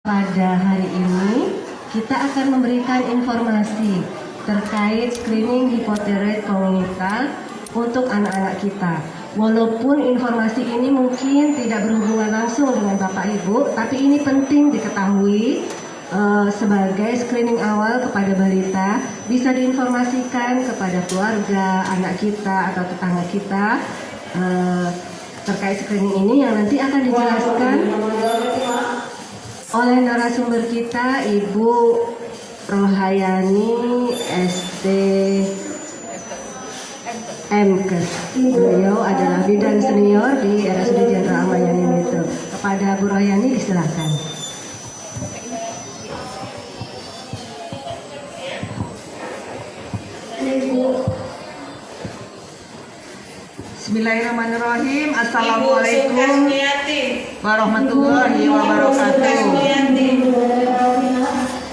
Pada hari ini kita akan memberikan informasi terkait screening hipotiroid kongenital untuk anak-anak kita. Walaupun informasi ini mungkin tidak berhubungan langsung dengan Bapak Ibu, tapi ini penting diketahui sebagai screening awal kepada balita, bisa diinformasikan kepada keluarga, anak kita atau tetangga kita terkait screening ini yang nanti akan dijelaskan oleh narasumber kita, Ibu Rohayani ST MKes. Beliau adalah bidan senior di RSUD Jenderal Ahmad Yani Metro. Kepada Bu Rohayani disilahkan. Bismillahirrahmanirrahim. Assalamualaikum warahmatullahi wabarakatuh.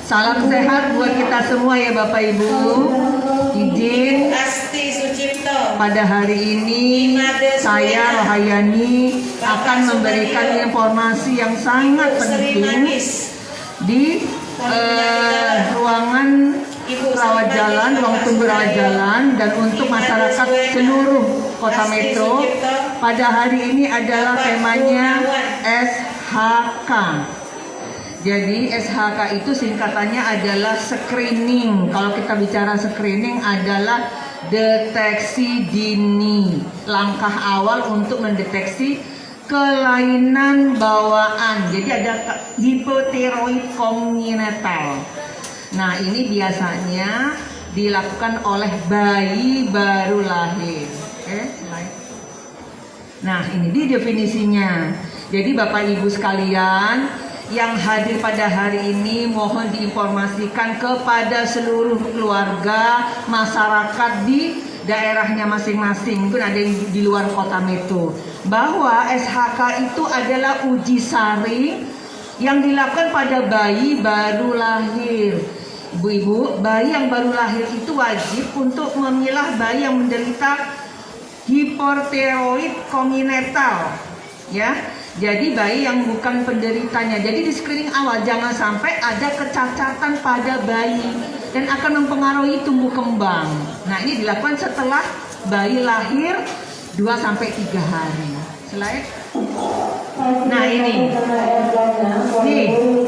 Salam sehat buat kita semua ya Bapak Ibu. Izin pada hari ini saya Rohayani akan memberikan informasi yang sangat penting di ruangan rawat jalan, ruang tunggu rawat jalan, dan untuk masyarakat seluruh Kota Metro. Pada hari ini adalah temanya SHK. Jadi SHK itu singkatannya adalah screening. Kalau kita bicara screening adalah deteksi dini, langkah awal untuk mendeteksi kelainan bawaan. Jadi ada hipotiroid kongenital. Nah, ini biasanya dilakukan oleh bayi baru lahir. Slide. Nah, ini dia definisinya. Jadi Bapak Ibu sekalian yang hadir pada hari ini, mohon diinformasikan kepada seluruh keluarga, masyarakat di daerahnya masing-masing, mungkin ada yang di luar Kota Metro, bahwa SHK itu adalah uji saring yang dilakukan pada bayi baru lahir. Ibu-ibu, bayi yang baru lahir itu wajib untuk memilah bayi yang menderita hipotiroid kongenital, ya. Jadi bayi yang bukan penderitanya. Jadi di screening awal jangan sampai ada kecacatan pada bayi dan akan mempengaruhi tumbuh kembang. Nah, ini dilakukan setelah bayi lahir 2-3 hari. Slide. Nah, ini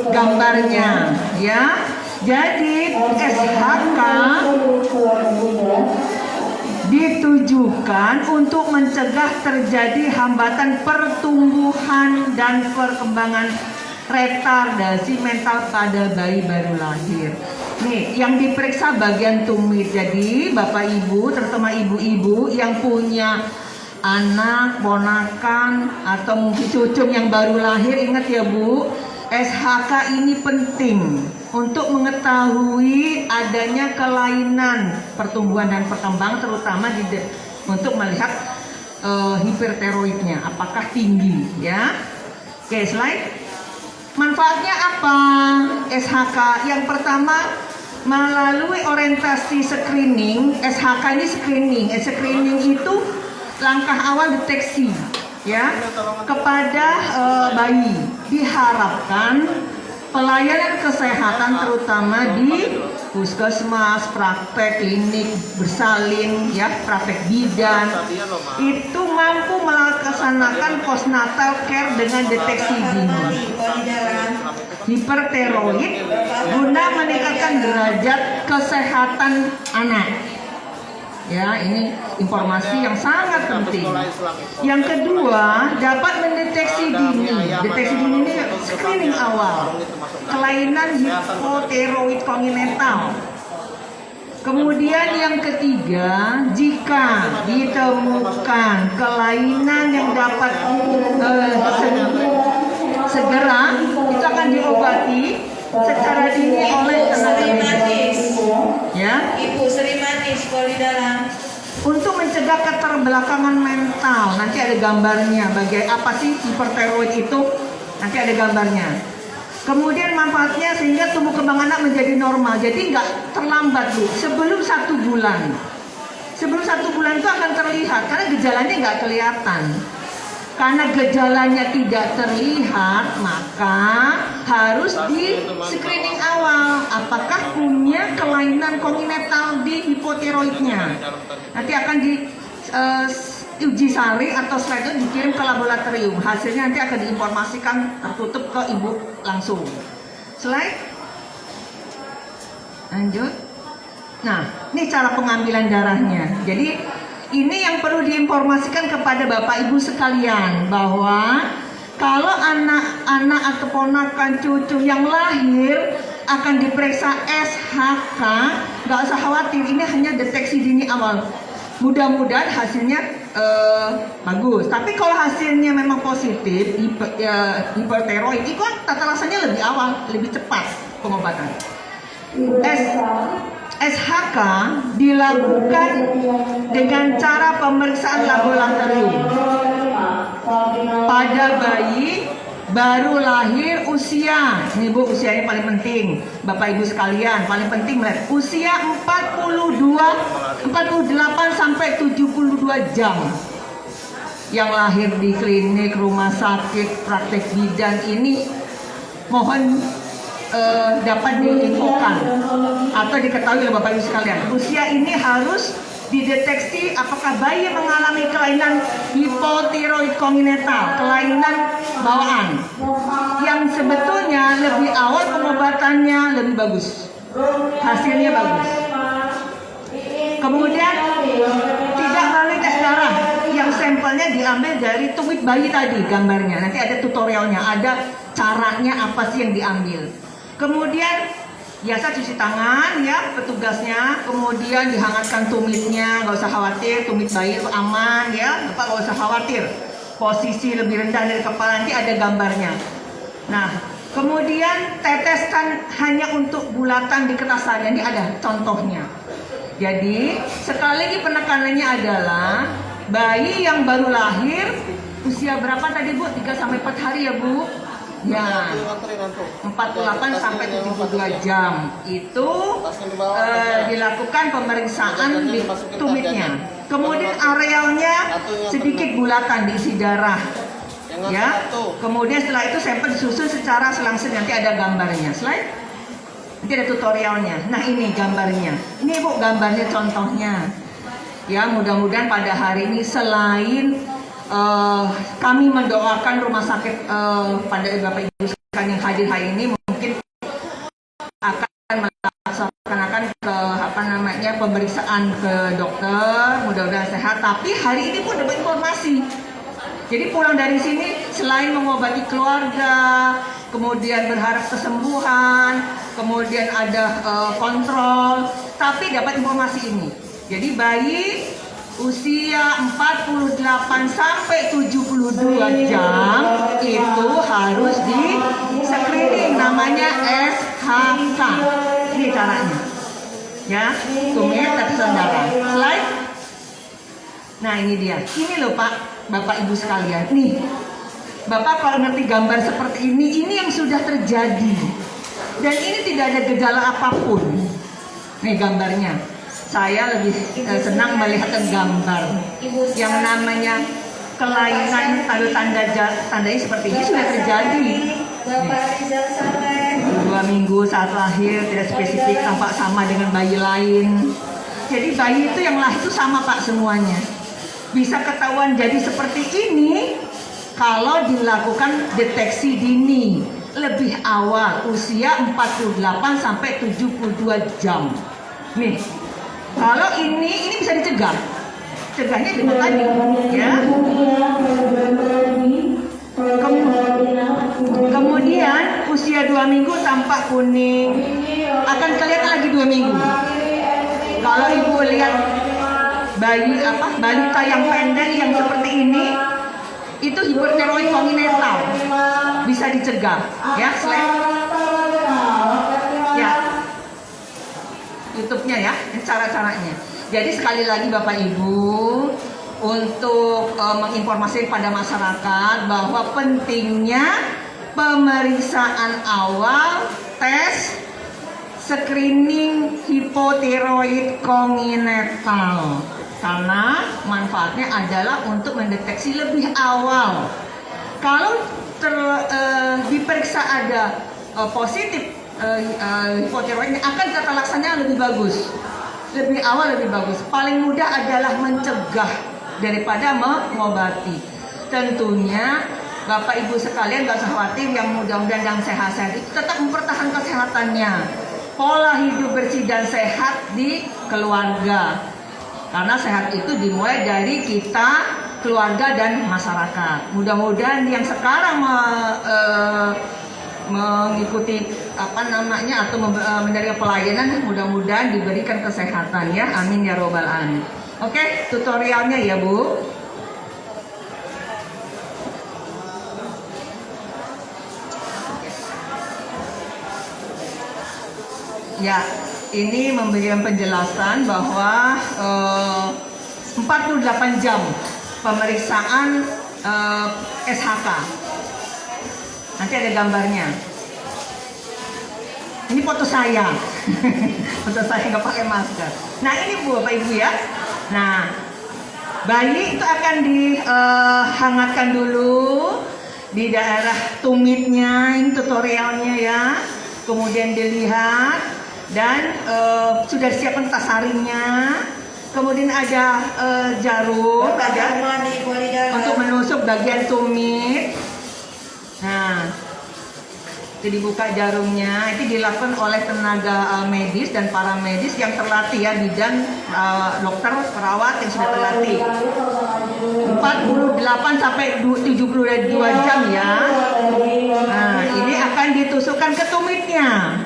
gambarnya, ya. Jadi SHK ditujukan untuk mencegah terjadi hambatan pertumbuhan dan perkembangan retardasi mental pada bayi baru lahir. Nih, yang diperiksa bagian tumit. Jadi Bapak Ibu, terutama ibu-ibu yang punya anak, ponakan, atau mungkin cucu yang baru lahir, ingat ya Bu, SHK ini penting untuk mengetahui adanya kelainan pertumbuhan dan perkembangan, terutama untuk melihat hipertiroidnya apakah tinggi, ya. Oke, slide. Manfaatnya apa SHK? Yang pertama, melalui orientasi screening. SHK ini screening. Screening itu langkah awal deteksi, ya, kepada bayi. Diharapkan pelayanan kesehatan terutama di puskesmas, praktek klinik bersalin, ya, praktek bidan, itu mampu melaksanakan postnatal care dengan deteksi dini hipertiroid guna meningkatkan derajat kesehatan anak. Ya, ini informasi yang sangat penting. Yang kedua, dapat mendeteksi dini. Deteksi dini ini screening awal kelainan hipotiroid kongenital. Kemudian yang ketiga, jika ditemukan kelainan yang dapat segera, itu akan diobati secara dini oleh tenaga medis. Ya. Ibu Sri Manis kalau di dalam. Untuk mencegah keterbelakangan mental, nanti ada gambarnya. Bagian apa sih hipertiroid itu? Nanti ada gambarnya. Kemudian manfaatnya sehingga tumbuh kembang anak menjadi normal. Jadi nggak terlambat Bu. Sebelum 1 bulan. Sebelum 1 bulan itu akan terlihat karena gejalanya nggak kelihatan. Karena gejalanya tidak terlihat, maka harus di screening awal apakah punya kelainan kongenital di hipotiroidnya. Nanti akan di uji sari atau setelah itu dikirim ke laboratorium. Hasilnya nanti akan diinformasikan tertutup ke ibu langsung. Slide. Lanjut. Nah, ini cara pengambilan darahnya. Jadi ini yang perlu diinformasikan kepada Bapak Ibu sekalian, bahwa kalau anak-anak atau ponakan cucu yang lahir akan diperiksa SHK, nggak usah khawatir, ini hanya deteksi dini awal. Mudah-mudahan hasilnya bagus. Tapi kalau hasilnya memang positif, hipertiroid, itu kan tata rasanya lebih awal, lebih cepat pengobatan. SHK dilakukan dengan cara pemeriksaan laboratorium pada bayi baru lahir usia, ini Bu, usianya paling penting, Bapak Ibu sekalian, paling penting melihat usia 48 sampai 72 jam. Yang lahir di klinik, rumah sakit, praktek bidan ini mohon dapat diinfokan atau diketahui oleh Bapak Ibu sekalian. Usia ini harus dideteksi apakah bayi mengalami kelainan hipotiroid kongenital, kelainan bawaan, yang sebetulnya lebih awal pengobatannya lebih bagus, hasilnya bagus. Kemudian tidak melalui tes darah, yang sampelnya diambil dari tumit bayi tadi, gambarnya. Nanti ada tutorialnya, ada caranya apa sih yang diambil. Kemudian biasa cuci tangan ya petugasnya, kemudian dihangatkan tumitnya, nggak usah khawatir, tumit bayi itu aman ya, Bapak nggak usah khawatir. Posisi lebih rendah dari kepala, nanti ada gambarnya. Nah, kemudian teteskan hanya untuk bulatan di kertas saja, ini ada contohnya. Jadi sekali lagi penekanannya adalah bayi yang baru lahir usia berapa tadi Bu? 3-4 hari ya Bu? Ya, 48 sampai 72 jam itu dilakukan pemeriksaan di tumitnya. Kemudian arealnya sedikit bulatan diisi darah. Ya. Kemudian setelah itu sampel disusun secara selang-seling, nanti ada gambarnya. Slide. Nanti ada tutorialnya. Nah, ini gambarnya. Ini Bu gambarnya contohnya. Ya, mudah-mudahan pada hari ini selain kami mendoakan rumah sakit pada Bapak Ibu sekalian yang hadir hari ini mungkin akan melaksanakan ke pemeriksaan ke dokter, mudah-mudahan sehat. Tapi hari ini pun dapat informasi. Jadi pulang dari sini selain mengobati keluarga, kemudian berharap kesembuhan, kemudian ada kontrol, tapi dapat informasi ini. Jadi bayi usia 48 sampai 72 jam itu harus di screening, namanya SHK. Ini caranya. Ya, tumit tetesan darah. Slide. Nah, ini dia. Ini loh Pak, Bapak Ibu sekalian. Nih. Bapak kalau ngerti gambar seperti ini yang sudah terjadi. Dan ini tidak ada gejala apapun. Nih gambarnya. Saya lebih senang melihat gambar yang namanya kelainan tandanya seperti ini sudah terjadi. Nih. 2 minggu saat lahir tidak spesifik, tampak sama dengan bayi lain. Jadi bayi itu yang lahir itu sama Pak semuanya. Bisa ketahuan jadi seperti ini kalau dilakukan deteksi dini lebih awal, usia 48 sampai 72 jam. Nih. Kalau ini bisa dicegah. Cegahnya dengan tadi, ya. Kemudian usia 2 minggu tampak kuning, akan kelihatan lagi 2 minggu. Kalau ibu lihat balita yang pendek yang seperti ini, itu hipertiroid kongenital, bisa dicegah, ya. Slide. Ya. YouTube-nya ya, ini cara-caranya. Jadi sekali lagi Bapak Ibu, untuk menginformasikan pada masyarakat bahwa pentingnya pemeriksaan awal tes screening hipotiroid kongenital. karena manfaatnya adalah untuk mendeteksi lebih awal. Kalau diperiksa ada positif hipotiroidnya, akan tata laksananya lebih bagus, lebih awal lebih bagus. Paling mudah adalah mencegah daripada mengobati. Tentunya Bapak Ibu sekalian gak usah khawatir, yang mudah-mudahan yang sehat-sehat itu tetap mempertahankan kesehatannya. Pola hidup bersih dan sehat di keluarga. Karena sehat itu dimulai dari kita, keluarga dan masyarakat. Mudah-mudahan yang sekarang mengikuti atau menerima pelayanan, mudah-mudahan diberikan kesehatan ya. Amin ya robbal alamin. Oke, tutorialnya ya Bu. Ya, ini memberikan penjelasan bahwa 48 jam pemeriksaan SHK. Nanti ada gambarnya. Ini foto saya. Foto saya nggak pakai masker. Nah ini Bu, Bapak Ibu ya. Nah, bayi itu akan dihangatkan dulu di daerah tumitnya. Ini tutorialnya ya. Kemudian dilihat dan sudah siapkan tasaringnya. Kemudian ada jarum untuk menusuk bagian tumit. Nah, itu dibuka jarumnya. Itu dilakukan oleh tenaga medis dan paramedis yang terlatih ya, bidan, dokter, perawat yang sudah terlatih. 48 sampai 72 jam ya. Nah, ini akan ditusukkan ke tumitnya.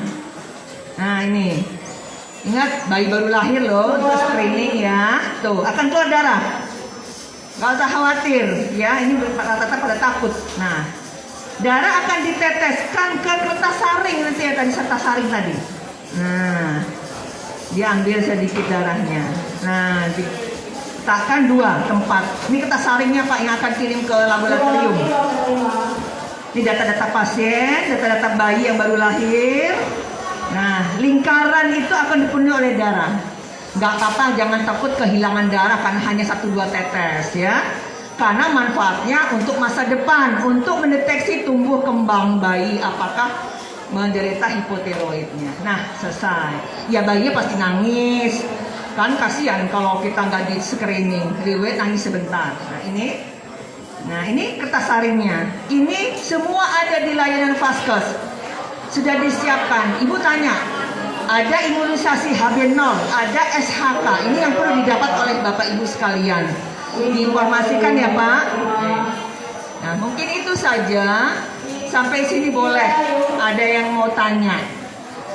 Nah, ini. Ingat, bayi baru lahir loh, untuk screening ya. Tuh, akan keluar darah. Gak usah khawatir ya, ini rata-rata pada takut. Nah, darah akan diteteskan ke kertas saring nanti ya, tadi kertas saring tadi. Nah, diambil sedikit darahnya. Nah, diletakkan 2 tempat. Ini kertas saringnya Pak yang akan kirim ke laboratorium. Ini data-data pasien, data-data bayi yang baru lahir. Nah, lingkaran itu akan dipenuhi oleh darah. Gak apa-apa, jangan takut kehilangan darah karena hanya 1-2 tetes ya. Karena manfaatnya untuk masa depan, untuk mendeteksi tumbuh kembang bayi apakah menderita hipotiroidnya. Nah, selesai. Ya bayinya pasti nangis. Kan kasihan kalau kita nggak di screening, riwayat nangis sebentar. Nah ini kertas saringnya. Ini semua ada di layanan Vaskes. Sudah disiapkan. Ibu tanya, ada imunisasi HB0, ada SHK. Ini yang perlu didapat oleh Bapak Ibu sekalian. Diinformasikan ya Pak. Nah mungkin itu saja. Sampai sini boleh. Ada yang mau tanya,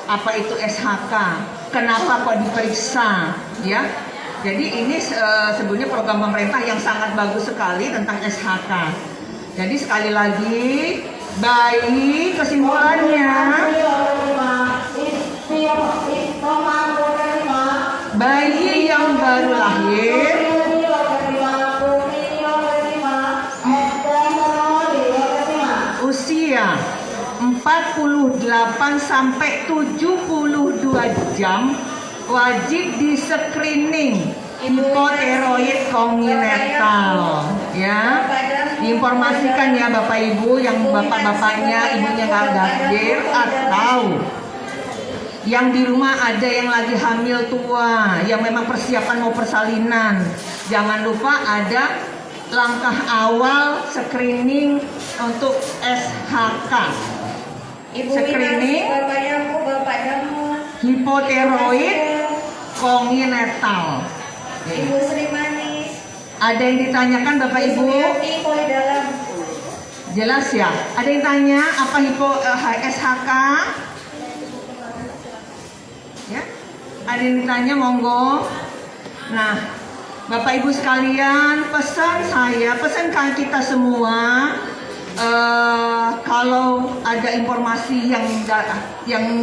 apa itu SHK? Kenapa kok diperiksa? Ya. Jadi ini sebenarnya program pemerintah yang sangat bagus sekali tentang SHK. Jadi sekali lagi, bayi kesimpulannya, bayi yang baru lahir usia 48 sampai 72 jam wajib di screening hipotiroid congenital ya. Diinformasikan ya Bapak Ibu yang bapak-bapaknya, ibunya nggak hadir atau yang di rumah ada yang lagi hamil tua, yang memang persiapan mau persalinan. Jangan lupa ada langkah awal screening untuk SHK. Screening hipotiroid congenital. Ibu Sri Manis. Ada yang ditanyakan Bapak Ibu? Jelas ya? Ada yang tanya apa SHK? Ya? Ada yang ditanya, monggo. Nah, Bapak Ibu sekalian, pesan kita semua, kalau ada informasi yang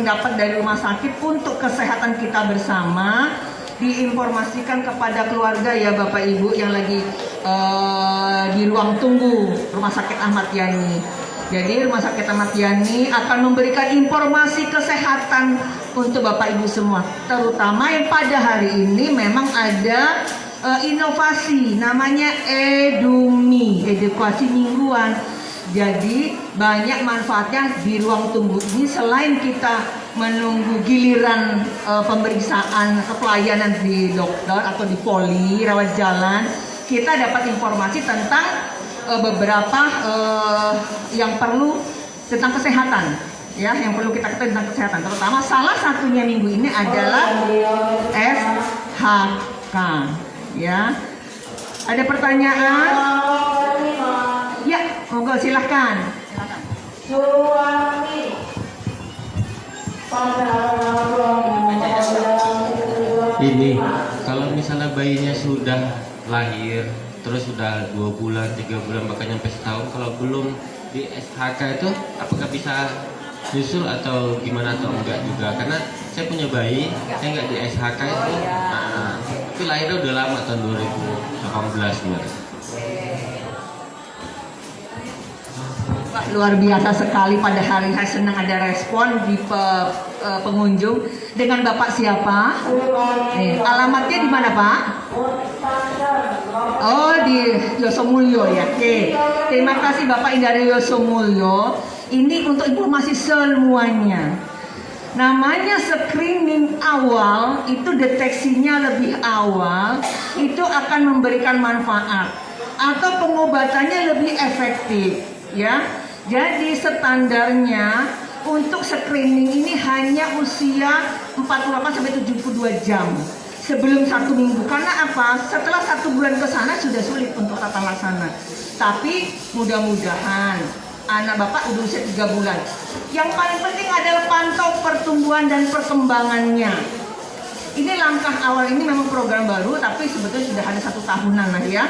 dapat dari rumah sakit untuk kesehatan kita bersama, diinformasikan kepada keluarga ya Bapak Ibu yang lagi di ruang tunggu Rumah Sakit Ahmad Yani. Jadi Rumah Sakit Ahmad Yani akan memberikan informasi kesehatan untuk Bapak Ibu semua, terutama yang pada hari ini memang ada inovasi namanya Edumi, edukasi mingguan. Jadi banyak manfaatnya di ruang tunggu ini. Selain kita menunggu giliran pemeriksaan pelayanan di dokter atau di poli rawat jalan, kita dapat informasi tentang beberapa yang perlu tentang kesehatan, ya, yang perlu kita ketahui tentang kesehatan. Terutama salah satunya minggu ini adalah SHK. Ya, ada pertanyaan? Ya, monggo silahkan. Ini kalau misalnya bayinya sudah lahir, terus sudah 2 bulan, 3 bulan, bahkan sampai setahun, kalau belum di SHK itu apakah bisa nyusul atau gimana atau enggak juga? Karena saya punya bayi, saya nggak di SHK itu, tapi lahirnya udah lama tahun 2018 kemarin. Pak, luar biasa sekali pada hari ini, senang ada respon di pengunjung. Dengan Bapak siapa? Alamatnya di mana, Pak? Oh, di Yosomulyo ya. Oke. Terima kasih Bapak dari Yosomulyo. Ini untuk informasi semuanya. Namanya screening awal, itu deteksinya lebih awal, itu akan memberikan manfaat atau pengobatannya lebih efektif, ya. Jadi standarnya untuk screening ini hanya usia 48 sampai 72 jam sebelum 1 minggu. Karena apa? Setelah 1 bulan ke sana sudah sulit untuk tata laksana. Tapi mudah-mudahan anak Bapak udah usia 3 bulan. Yang paling penting adalah pantau pertumbuhan dan perkembangannya. Ini langkah awal, ini memang program baru, tapi sebetulnya sudah ada 1 tahunan lah ya.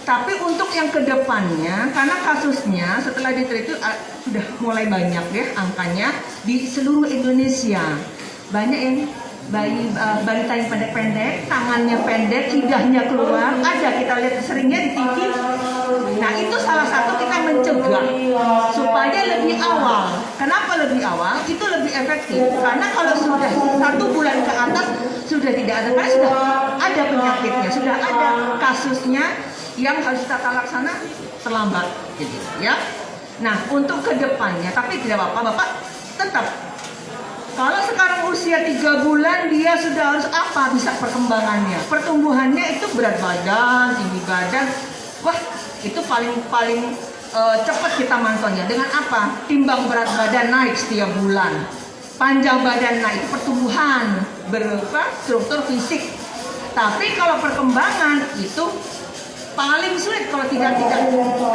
Tapi untuk yang kedepannya, karena kasusnya setelah diteliti sudah mulai banyak ya angkanya di seluruh Indonesia. Banyak yang balita yang pendek-pendek, tangannya pendek, lidahnya keluar. Ada kita lihat seringnya di TV. Nah, itu salah satu kita mencegah supaya lebih awal. Kenapa lebih awal? Itu lebih efektif. Karena kalau sudah 1 bulan ke atas sudah tidak ada, karena sudah ada penyakitnya, sudah ada kasusnya yang harus tata laksana terlambat, gitu ya. Nah, untuk kedepannya, tapi tidak apa-apa, Bapak tetap. Kalau sekarang usia 3 bulan, dia sudah harus apa? Bisa perkembangannya, pertumbuhannya itu berat badan, tinggi badan. Wah, itu paling cepat kita mantaunya. Dengan apa? Timbang berat badan naik setiap bulan, panjang badan naik, pertumbuhan berupa struktur fisik. Tapi kalau perkembangan itu paling sulit kalau tidak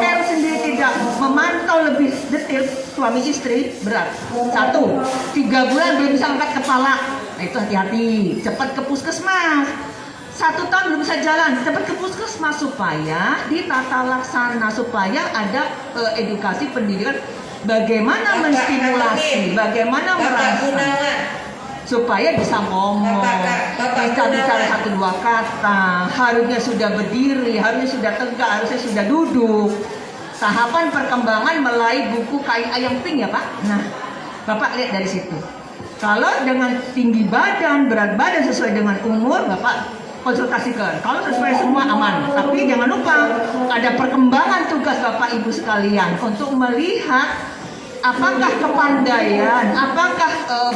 care sendiri, tidak memantau lebih detail suami istri, berat. 1, 3 bulan belum bisa angkat kepala, nah itu hati-hati, cepat ke puskesmas. 1 tahun belum bisa jalan, cepat ke puskesmas supaya ditata laksana, supaya ada edukasi pendidikan bagaimana menstimulasi, bagaimana merangsang supaya bisa ngomong, bisa bicara 1-2 kata, harusnya sudah berdiri, harusnya sudah tegak, harusnya sudah duduk. Tahapan perkembangan melalui buku Kain Ayam Pink ya Pak. Nah, Bapak lihat dari situ. Kalau dengan tinggi badan, berat badan sesuai dengan umur, Bapak konsultasikan. Kalau sesuai semua aman. Tapi jangan lupa ada perkembangan tugas Bapak Ibu sekalian untuk melihat apakah kepandaian, apakah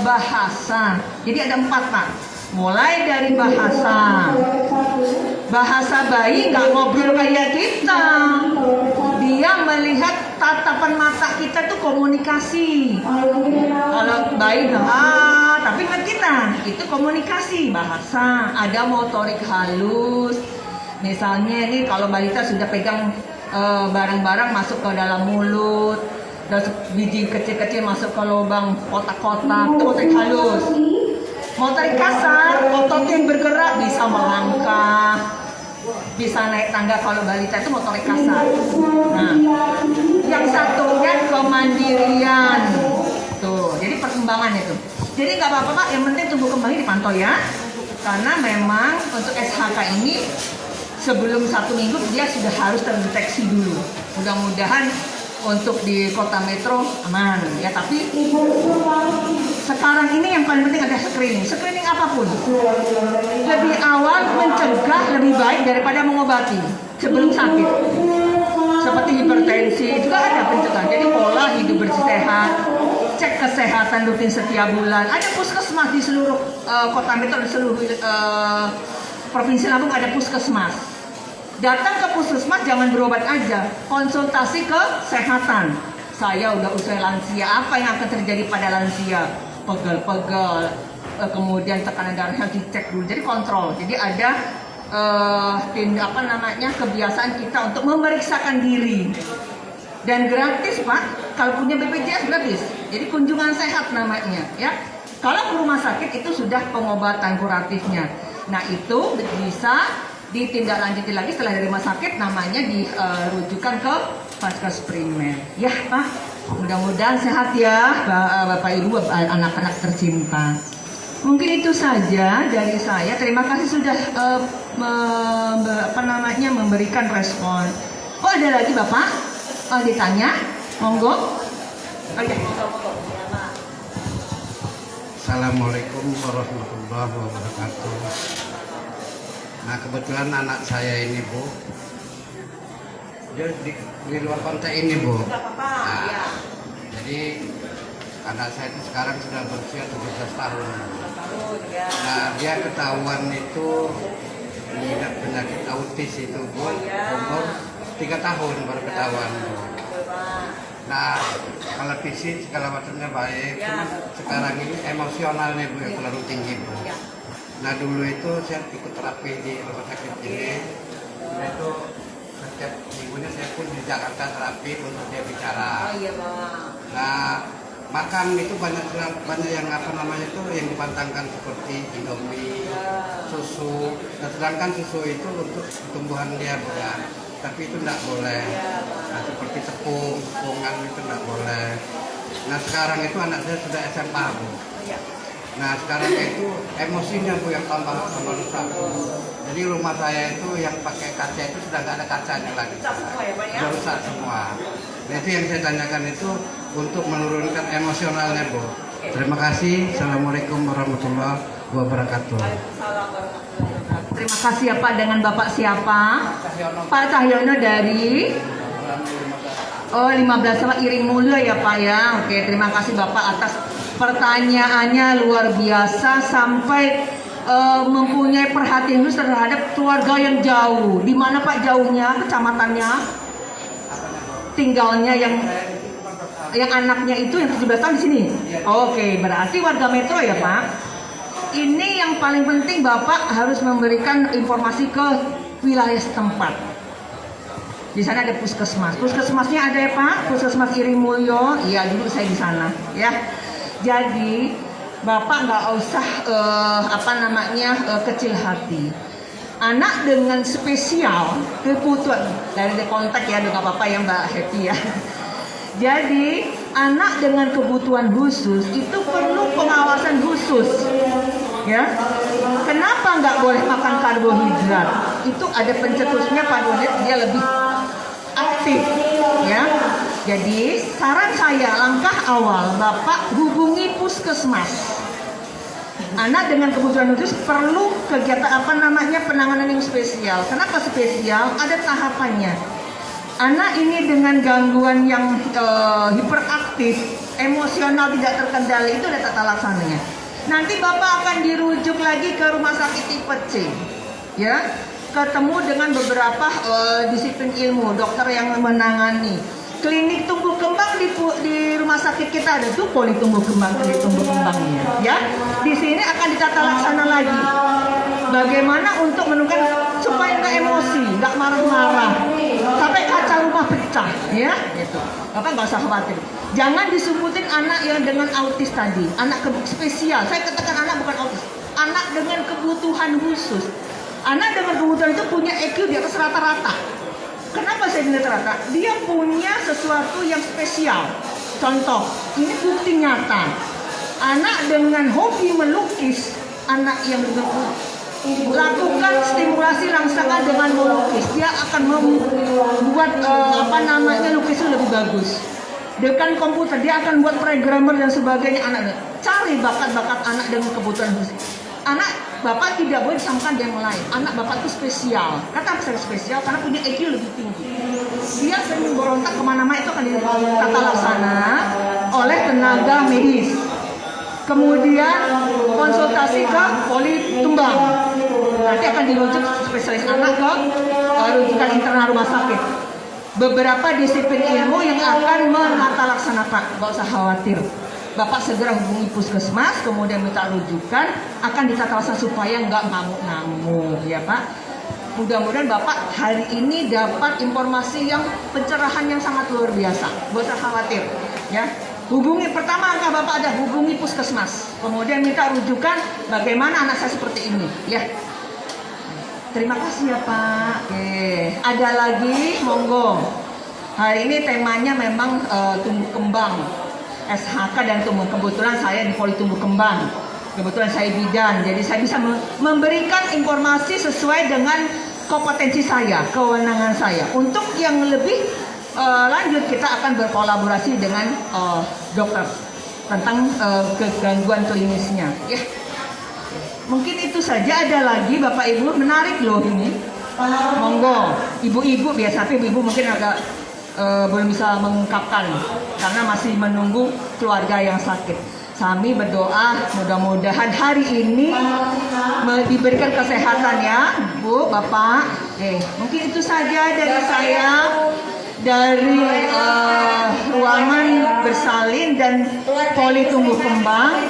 bahasa. Jadi ada 4 Pak. Mulai dari bahasa bayi nggak ngobrol kayak kita. Dia melihat tatapan mata kita tuh komunikasi. Kalau bayi tapi nggak kita, itu komunikasi bahasa. Ada motorik halus. Misalnya ini kalau balita sudah pegang barang-barang masuk ke dalam mulut. Dan biji kecil-kecil masuk ke lubang kotak-kotak, itu motorik halus. Motorik kasar, otot yang bergerak, bisa melangkah, bisa naik tangga. Kalau balita itu motorik kasar. Nah, yang satunya kemandirian. Tuh, jadi perkembangan itu. Jadi nggak apa-apa Pak, yang penting tumbuh kembangnya dipantau ya. Karena memang untuk SHK ini sebelum 1 minggu dia sudah harus terdeteksi dulu. Mudah-mudahan untuk di kota metro aman ya, tapi sekarang sekarang ini yang paling penting ada screening. Screening apapun. Lebih awal mencegah lebih baik daripada mengobati sebelum sakit. Seperti hipertensi juga ada pencegahan. Jadi pola hidup bersih sehat, cek kesehatan rutin setiap bulan. Ada puskesmas di seluruh kota metro, di seluruh provinsi Lampung ada puskesmas. Datang ke puskesmas jangan berobat aja, konsultasi kesehatan. Saya udah usia lansia, apa yang akan terjadi pada lansia? Pegel-pegel, kemudian tekanan darahnya dicek dulu, jadi kontrol. Jadi ada kebiasaan kita untuk memeriksakan diri. Dan gratis Pak, kalau punya BPJS gratis. Jadi kunjungan sehat namanya ya. Kalau ke rumah sakit itu sudah pengobatan kuratifnya. Nah itu bisa ditindaklanjuti lagi setelah dari rumah sakit, namanya dirujukan ke Vaskes Primer. Ya Pak, mudah-mudahan sehat ya Bapak Ibu, anak-anak tercinta. Mungkin itu saja dari saya. Terima kasih sudah memberikan respon. Oh ada lagi Bapak? Ditanya? Monggo. Oke. Assalamualaikum warahmatullahi wabarakatuh. Nah kebetulan anak saya ini Bu, dia di luar konteks ini Bu. Nah, jadi anak saya itu sekarang sudah berusia 17 tahun. Nah dia ketahuan itu mengidap penyakit autis itu Bu, umur 3 tahun baru ketahuan Bu. Nah kalau fisik segala macamnya baik, cuman sekarang ini emosionalnya Bu yang terlalu tinggi Bu. Nah dulu itu saya ikut terapi di rumah sakit ini. Nah itu setiap minggunya saya pun di Jakarta terapi untuk dia bicara. Nah makan itu banyak yang itu yang dipantangkan seperti Indomie, susu. Nah, sedangkan susu itu untuk pertumbuhan dia Bu ya. Tapi itu tidak boleh. Nah, seperti tepungan itu tidak boleh. Nah sekarang itu anak saya sudah SMA Bu. Nah sekarang itu emosinya Bu yang tambah rusak. Jadi rumah saya itu yang pakai kaca itu sudah nggak ada kacanya lagi. Sudah rusak semua. Nah itu yang saya tanyakan itu untuk menurunkan emosionalnya Bu. Terima kasih. Assalamualaikum warahmatullahi wabarakatuh. Terima kasih ya Pak. Dengan Bapak siapa? Pak Cahyono dari 15 sama Iring Mulyo ya Pak ya. Oke, terima kasih Bapak atas pertanyaannya, luar biasa sampai mempunyai perhatian khusus terhadap keluarga yang jauh. Di mana Pak jauhnya, kecamatannya? Tinggalnya yang anaknya itu yang 17 tahun di sini. Oke, berarti warga metro ya Pak. Ini yang paling penting Bapak harus memberikan informasi ke wilayah setempat. Di sana ada puskesmas. Puskesmasnya ada ya Pak? Puskesmas Iring Mulyo. Iya, dulu saya di sana ya. Jadi Bapak nggak usah kecil hati. Anak dengan spesial kebutuhan dari kontak ya, nggak apa-apa ya Mbak Happy ya. Jadi anak dengan kebutuhan khusus itu perlu pengawasan khusus, ya. Kenapa nggak boleh makan karbohidrat? Itu ada pencetusnya karbohidrat, dia lebih aktif, ya. Jadi saran saya, langkah awal Bapak hubungi puskesmas. Anak dengan kebutuhan khusus perlu kegiatan penanganan yang spesial. Kenapa spesial? Ada tahapannya. Anak ini dengan gangguan yang hiperaktif, emosional tidak terkendali, itu ada tata laksananya. Nanti Bapak akan dirujuk lagi ke rumah sakit tipe C, ya, ketemu dengan beberapa disiplin ilmu, dokter yang menangani. Klinik tumbuh kembang di rumah sakit kita ada tuh poli tumbuh kembang, klinik tumbuh kembangnya, ya. Di sini akan ditata laksana lagi. Bagaimana untuk menurunkan supaya nggak emosi, nggak marah-marah, sampai kaca rumah pecah, ya. Gitu. Bapak nggak usah khawatir. Jangan disumputin anak yang dengan autis tadi, anak spesial. Saya katakan anak bukan autis, anak dengan kebutuhan khusus. Anak dengan kebutuhan itu punya EQ di atas rata-rata. Kenapa saya bilang rata? Dia punya sesuatu yang spesial. Contoh, ini bukti nyata. Anak dengan hobi melukis, anak yang lakukan stimulasi rangsangan dengan melukis, dia akan membuat lukisan lebih bagus. Dengan komputer dia akan buat programmer dan sebagainya. Anak cari bakat-bakat anak dengan kebutuhan khusus. Anak bapak tidak boleh disamakan dengan yang lain. Anak bapak itu spesial. Kata saya spesial karena punya IQ lebih tinggi. Dia sering berontak kemana-mana, itu akan ditata laksana oleh tenaga medis. Kemudian konsultasi ke Poli Tumbang. Nanti akan dirujuk spesialis anak ke rujukan internal rumah sakit. Beberapa disiplin ilmu yang akan menata laksanakan, nggak usah khawatir. Bapak segera hubungi puskesmas, kemudian minta rujukan, akan ditata laksana supaya nggak ngamuk-ngamuk, ya Pak. Mudah-mudahan Bapak hari ini dapat informasi yang pencerahan yang sangat luar biasa. Nggak usah khawatir, ya. Hubungi, pertama angka Bapak ada, hubungi puskesmas, kemudian minta rujukan bagaimana anak saya seperti ini, ya. Terima kasih ya Pak. Oke, ada lagi, monggo. Hari ini temanya memang tumbuh kembang, SHK dan tumbuh. Kebetulan saya di Poli Tumbuh Kembang. Kebetulan saya bidan, jadi saya bisa memberikan informasi sesuai dengan kompetensi saya, kewenangan saya. Untuk yang lebih lanjut kita akan berkolaborasi dengan dokter tentang kegangguan klinisnya. Ya. Mungkin itu saja, ada lagi Bapak Ibu, menarik loh ini. Monggo, ibu-ibu biasa, tapi ibu mungkin agak belum bisa mengungkapkan karena masih menunggu keluarga yang sakit. Kami berdoa mudah-mudahan hari ini diberikan kesehatan ya, Bu, Bapak. Mungkin itu saja dari saya, dari ruangan bersalin dan Poli Tumbuh Kembang,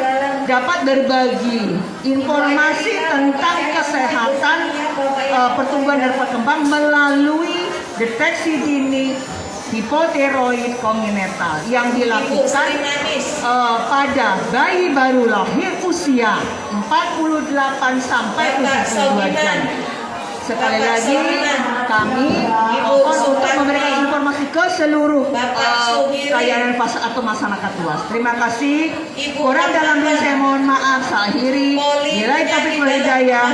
dapat berbagi informasi tentang kesehatan pertumbuhan dan perkembangan melalui deteksi dini hipotiroid kongenital yang dilakukan pada bayi baru lahir usia 48 sampai 72 jam. Sekali lagi kami mohon untuk memberikan informasi ke seluruh layanan fase atau masyarakat luas. Terima kasih. Kurang dalam saya mohon maaf. Saya akhiri. Nilai taufiq wal hidayah.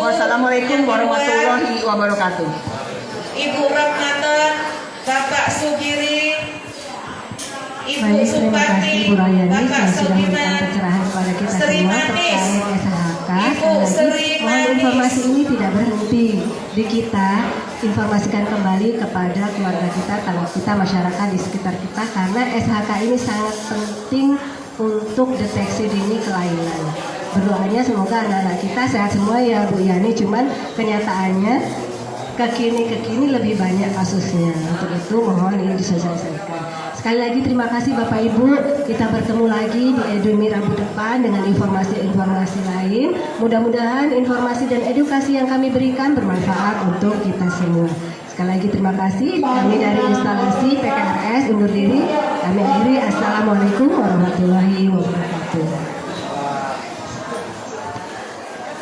Wassalamualaikum warahmatullahi wabarakatuh. Ibu Rahmatan, Bapak Sugiri, Ibu Baik, terima Supati, kasih Bu Rayani Bapak yang sudah memberikan Sobiman, pencerahan kepada kita Sri semua Manis, terkait SHK. Ibu Sekali Sri lagi, mohon Manis. informasi ini tidak berhenti di kita, informasikan kembali kepada keluarga kita, tetangga kita, masyarakat di sekitar kita, karena SHK ini sangat penting untuk deteksi dini kelainan. Berdoanya semoga anak-anak kita sehat semua ya Bu Yani, cuman kenyataannya kekini lebih banyak kasusnya. Untuk itu mohon ini disosialisasikan. Sekali lagi terima kasih Bapak Ibu. Kita bertemu lagi di Edumi Rabu depan dengan informasi-informasi lain. Mudah-mudahan informasi dan edukasi yang kami berikan bermanfaat untuk kita semua. Sekali lagi terima kasih. Kami dari instalasi PKRS undur diri. Kami akhiri. Assalamualaikum warahmatullahi wabarakatuh.